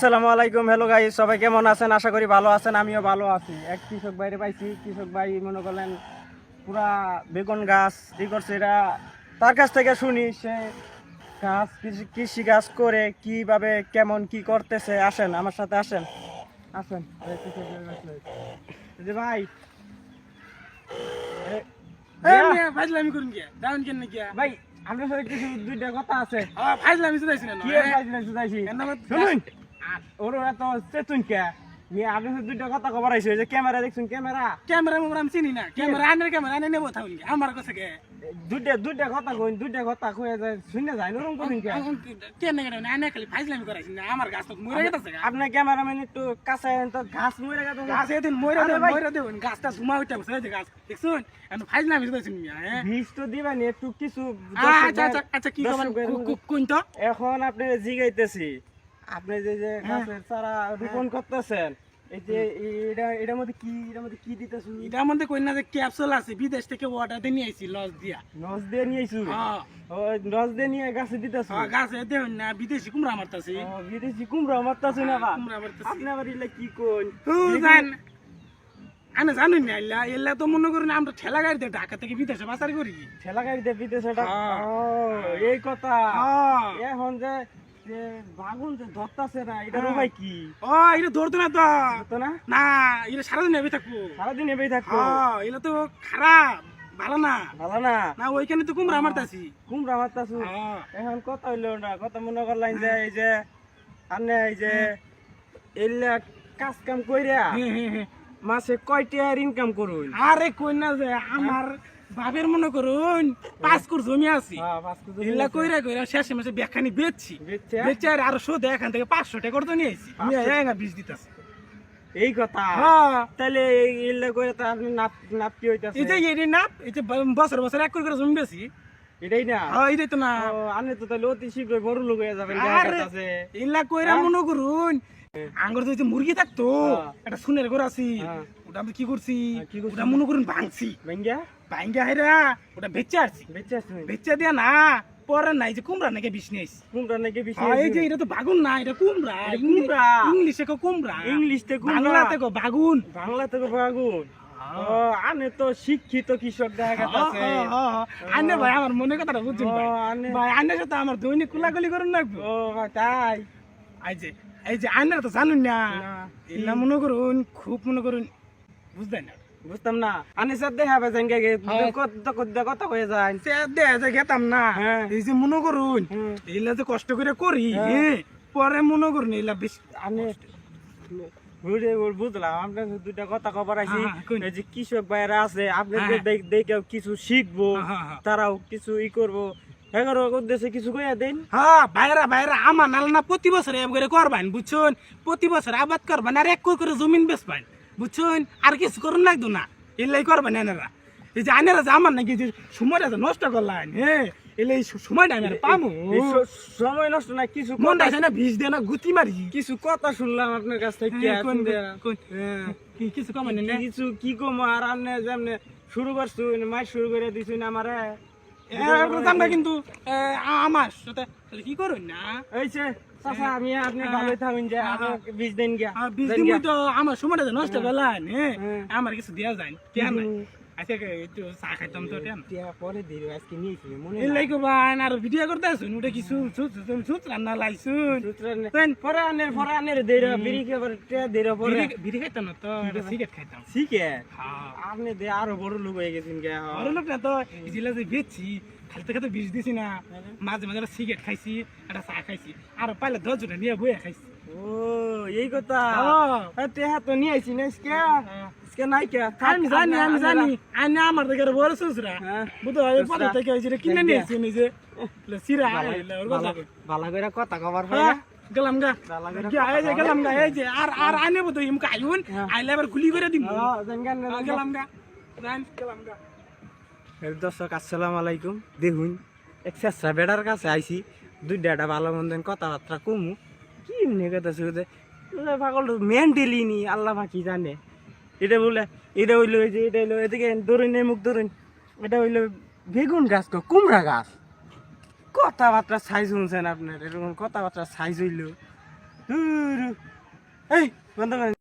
আসসালামু আলাইকুম। Hello guys, সবাই কেমন আছেন? আশা করি ভালো আছেন। আমিও ভালো আছি। এক কৃষক বাইরে পাইছি। কৃষক ভাই মনে করলেন পুরা বেগুন গাছ ই করছে। এটা তার কাছ থেকে শুনি সে গাছ কৃষি গাছ করে কিভাবে কেমন কি করতেছে। আসেন আমার সাথে, আসেন আসেন। যে ভাই ভাই আপনার সাথে কিছু দুইটা কথা আছে। ওরা তো চেতুন কে আপনার সাথে দুইটা কথা খবর আইছে যে ক্যামেরা দেখছেন। ক্যামেরা আমি চিনি না। ক্যামেরা আনের ক্যামেরা আনে নেবো থাকুন আমার কাছে কে দুইটা কথা কইন, দুইটা কথা কয়ে যায় শুনে যায় নরম করুন কে কেন আনে খালি ফাইজলামি করাইছি না। আমার গাছ তো মরে গেছে। আপনার ক্যামেরাম্যান একটু কাছে তো ঘাস মরে গেছে। গাছ এদিন মরে দেবেন। গাছটা ধুমা হইতে বসে গাছ দেখছুন এখন ফাইজলামি করেছেন। বীজ তো দিবেন একটু কিছু। আচ্ছা কি কোন তো এখন আপনি জিগাইতেছি আপনি যে যে গাছের চারা রোপণ করতেছেন, এই যে এটার মধ্যে কি দিতেছেন? এটার মধ্যে কই না যে ক্যাপসুল আছে বিদেশ থেকে অর্ডার দিয়ে নিয়ে আইছি লস দিয়ে নিয়ে আইছু। ওই লস দিয়ে নিয়ে গাছে দিতেছেন। গাছে দেবেন না বিদেশি কুমড়া মারতাছি। বিদেশি কুমড়া মারতাছেন না? কুমড়া মারতাছি। আপনি আবার ইলা কি কোন আমি জানেন না এলা তো মনে করেন আমরা ঠেলা গাড়িতে ঢাকা থেকে বিদেশে বাজার করি। ঠেলা গাড়িতে বিদেশে এই কথা। এখন যে বাগুন যে ধরতাছে না, এটা ভাই কি? এটা ধরতো না তো না এটা সারাদিন এবে থাকবো। সারাদিন এবেই থাকবো? এটা তো খারাপ, ভালো না না ওইখানে তো কুমড়া মারতাছি। এখন কথা হইলো না, কথা মনে করলাম যে এই যে আপনি এই যে এলা কাজ কাম কইরা মাসে কয়টা ইনকাম করুন? আরে কই না যে আমার বাপের মনে করুন 5 কুর জমি আছে। এলা কইরা শেষে মাসে বেখানি বেচছি আর 100 এখান থেকে 500 টাকা করে নিয়ে আইছি। আমি এঙ্গা বীজ দিতাছি। এই কথা? তাহলে এলা কইরা তো আপনি নাপ কি হইতাছে? এই যে এই যে বছর এক করে জমি বেচি। এটাই না? এটাই তো না। আপনি তো তাহলে অতি শীঘ্র বড় লোক হয়ে যাবেন। এলা কইরা মনে করুন আঙ্গুর যদি মুরগি থাকতো একটা সুনের ঘর আছি, ওটা আমি কি করছি ওটা মনে করুন ভাঙছি। ভাঙ্গা হেরা ওটা বেচে দিয়া না পরে নাই যে কুমড়া নাকি বিষ নিয়ে এই যে এটা তো বাগুন না, এটা কুমড়া। ইংলিশে কুমড়া, বাংলাতে বাগুন। আনে তো শিক্ষিত কৃষক দেখা যাচ্ছে। আনে ভাই আমার মনে কথাটা বুঝছেন ভাই, আনে সাথে আমার দৈনিক কুলাকুলি করুন লাগবে। তাই এই যে আইনার তো জানুন না, এলা মনে করুন খুব মনে করুন বুঝলেন না। বুঝতাম না আনে স্যার দেখা পাইছেন কথা হয়ে যায় দেখা যায় গেতাম না। এই যে মনে করুন এলা যে কষ্ট করে করি পরে মনে করুন এলা বেশি আনে বুঝলাম। আপনার দুইটা কথা খবর আছে যে কৃষক ভাইরা আছে, আপনি দেখে কিছু শিখবো, তারাও কিছু করবো। উদ্দেশ্যে কিছু কইয়া দেন। ভাইরা আমার নালনা প্রতি বছর করবেন বুঝছেন। প্রতি বছর আবাদ করবেন আর 1 করে জমিন বেচবেন বুঝছেন। আর কিছু করুন লাগতো না, এলাই করবেন এনারা। এই যে আইনারা যে আমার নাকি সময়টা নষ্ট করলেন এলাই সময়টা আমি পাবো। সময় নষ্ট না, কিছু মনটা আছে না বিষ দিয়ে না গুতি মারি। কিছু কথা শুনলাম আপনার কাছ থেকে। কিছু কমেন কিছু কি কম আর আপনি যেমনি শুরু করছো মাই শুরু করে দিছুন আমারে কিন্তু আমার সাথে কি করুন না। এই যে চাচা আমি আপনি ভালোই থাকুন যে বীজ দেন গিয়া। বীজ দিন তো আমার সময়টা নষ্ট করলেন। আমার কিছু দেওয়া যায় কেন? আচ্ছা একটু চা খাইতাম তো পরে দিই আজকে নিয়েছিল মনে আর ভিডিও করতে আসুন ওটা কিছু রান্না লাইছুন পরে আনের দেই বিড়ি খাবার দেই পরে বিড়ি খাইতাম না তো সিগারেট খাইতাম। সিগারেট? আপনি দে আরো বড় লোক হয়ে গেছেন কে? বড় লোক না তো জিলা যে বেচছি খালি থেকে তো বিষ দিছি না, মাঝে মাঝে সিগারেট খাইছি একটা চা খাইছি আর পাইলে 10 জনে নিয়ে বইয়া খাইছি। ও এই কথা? তেহা তো নিয়ে আইছি না নাই কে? আমি জানি আইনে আমার দেখে বড় শ্বশুরা বুঝতে পরে থেকে কিনে নিয়েছি নিজে সিরা ভালো করে কথা কবার গেলাম গা এই যে আর আইনে বোধ মুখ আইন আইলে আবার গুলি করে দিব। গেলাম গা। দর্শক আসসালামু আলাইকুম। দেখুন এক চেষ্টা বেড়ার কাছে আইছি, দুইটা ভালো মন্দ কথাবার্তা কমু কি কথা পাগল মেন্টালি নি আল্লাহ বাকি জানে। এটা বলে এটা হইলো যে এটা হইলো এদিকে ধরুন মুখ ধরুন, এটা হইলো বেগুন গাছ কুমড়া গাছ। কথাবার্তা সাইজ শুনছেন আপনার? এরকম কথাবার্তা সাইজ হইলো ধুরু। এই বন্ধ করেন।